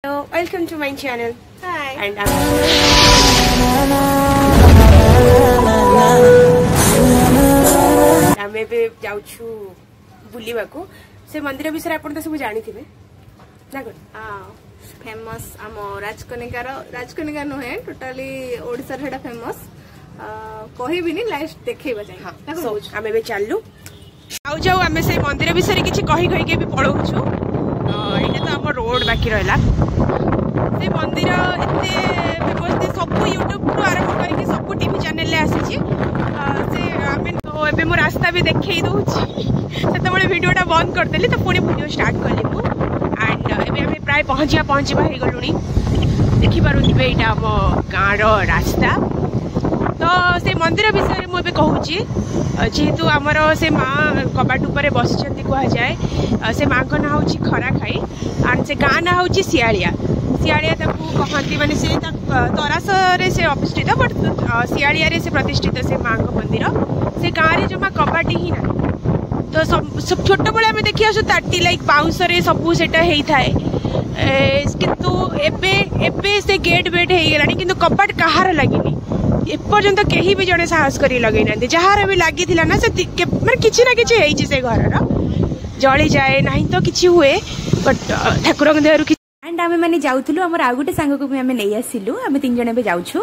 Hello, welcome to my channel. Hi. And आमे बे जाउछु बुलिबा को से मंदिर विषय आपण तो सब जानि थिबे ना कोन फेमस आम राजकनिका नुहे टोटाली ओडिसा रे हेडा फेमस कहबिनी लास्ट देखैबा जाय हां सो आमे बे चाललु आउ जाऊ आमे से मंदिर विषय किछि कहि कहि के भी पळौछु एटा तो हम रोड बाकी रहला से मंदिर एते फेमस सब यूट्यूब टू आरंभ करके सब टीवी चैनल ले आसी से आमे तो एबे मो रास्ता भी देखै दउछि सेते बळे वीडियोटा बंद कर देली तो पुणी वीडियो स्टार्ट करली मु एंड एबे हमें प्राय पहुंचिबा हे गलुनी देखि पारुथिबे एटा हम गाँ रो रास्ता तो से मंदिर विषय में मुझे कहूँ जेहेतु आमर से माँ कबाट उपर बस कह जाए से माँ का ना हूँ खरा खाई एंड से गाँ ना हूँ सियालिया सियालिया कहती माने से तरास से अवस्थित बट सियालिया से प्रतिष्ठित से माँ का मंदिर से गाँव में जमा कबाट ही ना तो सब छोट बड़े आम देखी आसु ताटी लाइक बाउंस सबू से किंतु एबे से गेट बेट हो गलानी किंतु कबाट कहार लगिनी एपर्यंत कहीं भी जड़े साहस कर लगे ना जार भी लगी ना से किसी ना कि से घर जली जाए ना तो किसी हुए बट ठाकुर देहर एंड आमे माने जाउथुलु हमर आ गुटे सांग को भी आमे नै आसिलु आमे तीन जने बे जाउछु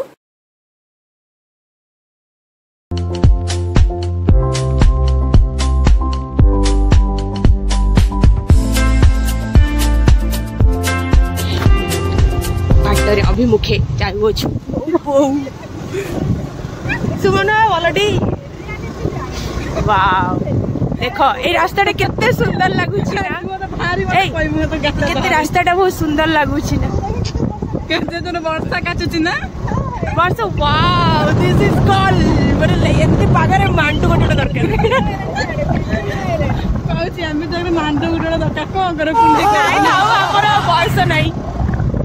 बाटरे अभिमुखे जाउछु सुमन ऑलरेडी वाओ देखो ए रास्ताटा केते सुंदर लागुछि ना केते रास्ताटा बहुत सुंदर लागुछि ना केते जन वर्षा काचुछि ना वर्षा वाओ दिस इज कॉल बडले एते पागरे मांडू गोटे दरकार कहउछि आमे जने मांडू गोटे दरकार को करे कुंडी नाही ना हमर बयस नाही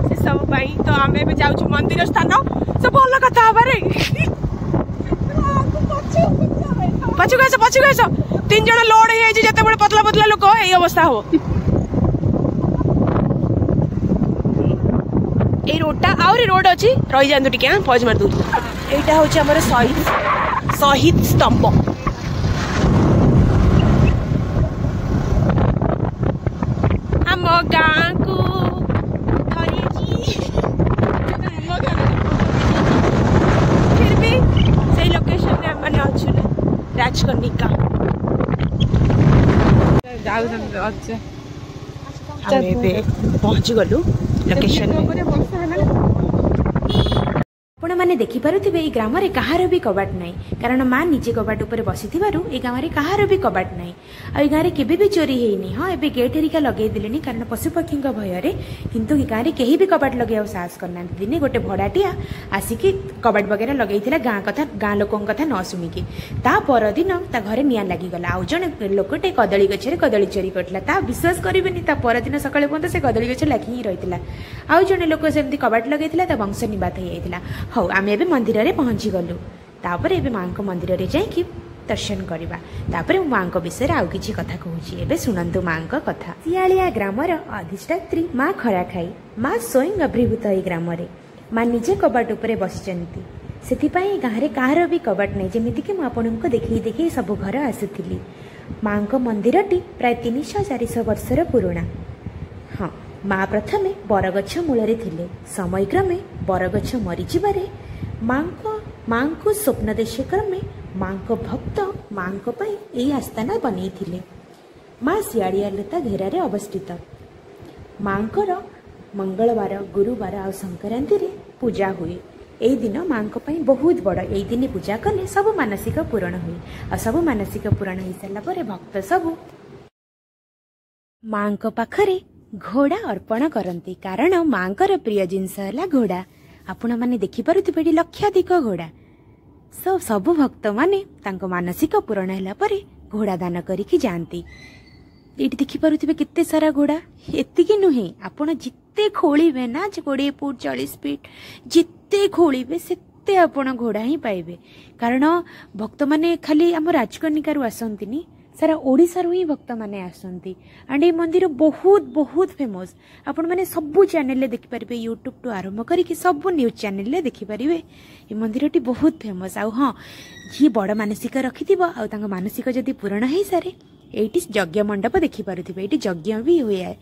से सब पई तो आमे भी जाउछु मंदिर स्थान सब भल कथा हबारे पछु गैस तीन जन लोड हो जिते बड़े पतला पतला लोक यही अवस्था हो ये रोडटा आउरी रोड अच्छी रही जातु टे पज मार दूँ यहाँ हूँ आम शहीद स्तंभ आम गाँ को फिर भी से लोकेशन में मैंने अच्छे राजकनिका पहुंची गलु लोकेशन आपण माने देखि पारुथिबे ए ग्राम रे कहार भी कबाट नाही कारण मां निजे कबाट ऊपर बसिथिबारु ए गाम रे कहार भी कबाट नाही आ ए गाम रे केबे भी चोरी हेइनी हां एबे गेट हेरिका लगे दिलेनी कारण पशु पक्षी भय रे किंतु ए गाम रे केही भी कबाट लगे साहस करना दिने गोटे भड़ाटिया आसिकी कबाट वगैरह लगेइथिला गां लोकन कथा न सुनिकी ता पर दिन ता घरे निया लागि गला आ जने लोकटे कदली गछरे कदली चोरी करतला ता विश्वास करिबेनी ता पर दिन सकाळे पन्त से कदली गछ लागि ही रहितला आ जने लोक सेमती कबाट लगेइथिला ता वंश निबात हे जाइथिला हौ आमे एबे मंदिर रे पहुंची गलु तापर एबे मां को मंदिर रे जाई कि दर्शन करबा तापर मां को विषय रे आउ किछि कथा कहूची एबे सुनंतु मां को कथा सियालिया ग्राम रो अधिष्ठात्री मां खरा खाई मां स्वयं अभिभूत ए ग्राम रे मां निजे कबाट ऊपर बसिचंती सेति पई गां रे काहर भी कबाट नै जेमिति कि म आपन को देखि सब घर आसुथिली मां को मंदिरटी प्राय 300-400 वर्षर पुराणा हां माँ प्रथमे बरगछ मूल थिले समय क्रमे बरगछ मरीजिबारे माँ को स्वप्न देश क्रमे माँ को भक्त माँ को पई एई आस्थाना बनै थिले माँ सियाड़िया लता घेरा रे अवस्थित माँ को मंगलवार गुरुवार आ संक्रांति रे पूजा हुए एई दिन माँ को पई बहुत बड़ एई दिन पूजा कले सब मानसिक पूरण हुए आ सब मानसिक पूरण हो सारा पर भक्त सब माँ को पाखरे घोड़ा अर्पण करती कारण मांकर प्रिय जिनस है घोड़ा आपण माने देखि पारुथिबे लक्षाधिक घोड़ा सब भक्त माने तांको मानसिक पूरण हैला परे घोड़ा दान करिकि जानती एठी देखि पारुथिबे केते सारा घोड़ा एतिकी नुहे आपण जिते खोलिबे ना 20 फुट 40 फीट जिते खोलिबे सेते आपण घोड़ा ही पाइबे कारण भक्त माने खाली हम राजकनिका रु आसंतिनी सारा ओडिशा ही भक्त मैंने आसती एंड ये मंदिर बहुत बहुत फेमस आपण मैंने सबू चैनल देखिपारे यूट्यूब टू आरंभ करके सब न्यूज चैनल देखिपारे ये मंदिर टी बहुत फेमस आ हाँ जी बड़ मानसिक रखि मानसिक जदि पूरण हो सारे ये यज्ञ मंडप देखिपे ये यज्ञ भी हुए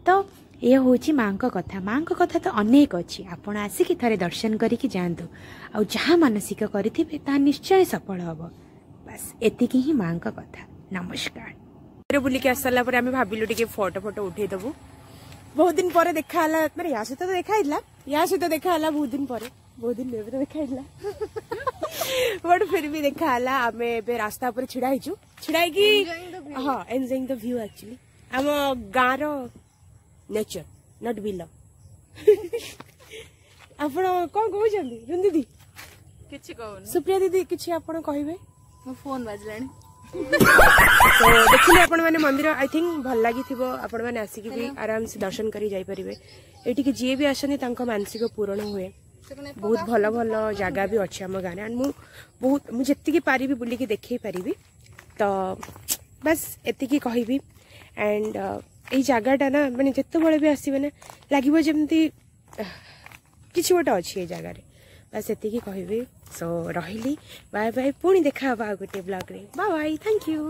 तो ये हूँ माँ कथा तो अनेक अच्छी आपण आसिक थे दर्शन करके जातु आ जहाँ मानसिक करेंगे निश्चय सफल हम बस एतिकी ही माँ कथा नमस्कार बुलिक आस सारा पर आम भाविलु टे फोटो फोटो उठेदेबू बहुत दिन पर देखा मारे या सहित तो देखा या सहित देखा बहुत दिन पर बहुत दिन तो देखा बट फिर भी देखा आम ए रास्ता पर छिड़ा छिड़ा हाँ एंजॉयिंग द व्यू एक्चुअली आम गाँव नेचर नॉट बिलो आपण कौन कहते दीदी किछि कहून सुप्रिया दीदी किछि आपण कहबे मो फोन बाजलानी तो देखिले आपण माने मंदिर आई थिंक भल लागी थिबो आपण माने आसी कि भी आराम से दर्शन करी जाई परिबे एठी कि जे भी आसने तांको मानसिक पूर्ण हुए बहुत भल भल जगह भी अच्छे आम गाँव एंड मु जेतिकी पारिबी बुली के देखै परिबी तो बस एतिकी कहबी एंड এই জায়গাটা না মানে যেতବେଳେ ବି ଆସିବେ ନା ଲାଗିବ ଯେମିତି କିଛି ଗୋଟେ ଅଛି এই ଜାଗାରେ ବାସ୍ ଏତିକି କହିବି ସୋ ରହିଲି ବାଏ ବାଏ ପୁଣି ଦେଖା ହବା ଆଉ ଗୋଟେ ବ୍ଲଗରେ ବାଏ ବାଏ ଥ୍ୟାଙ୍କ ୟୁ।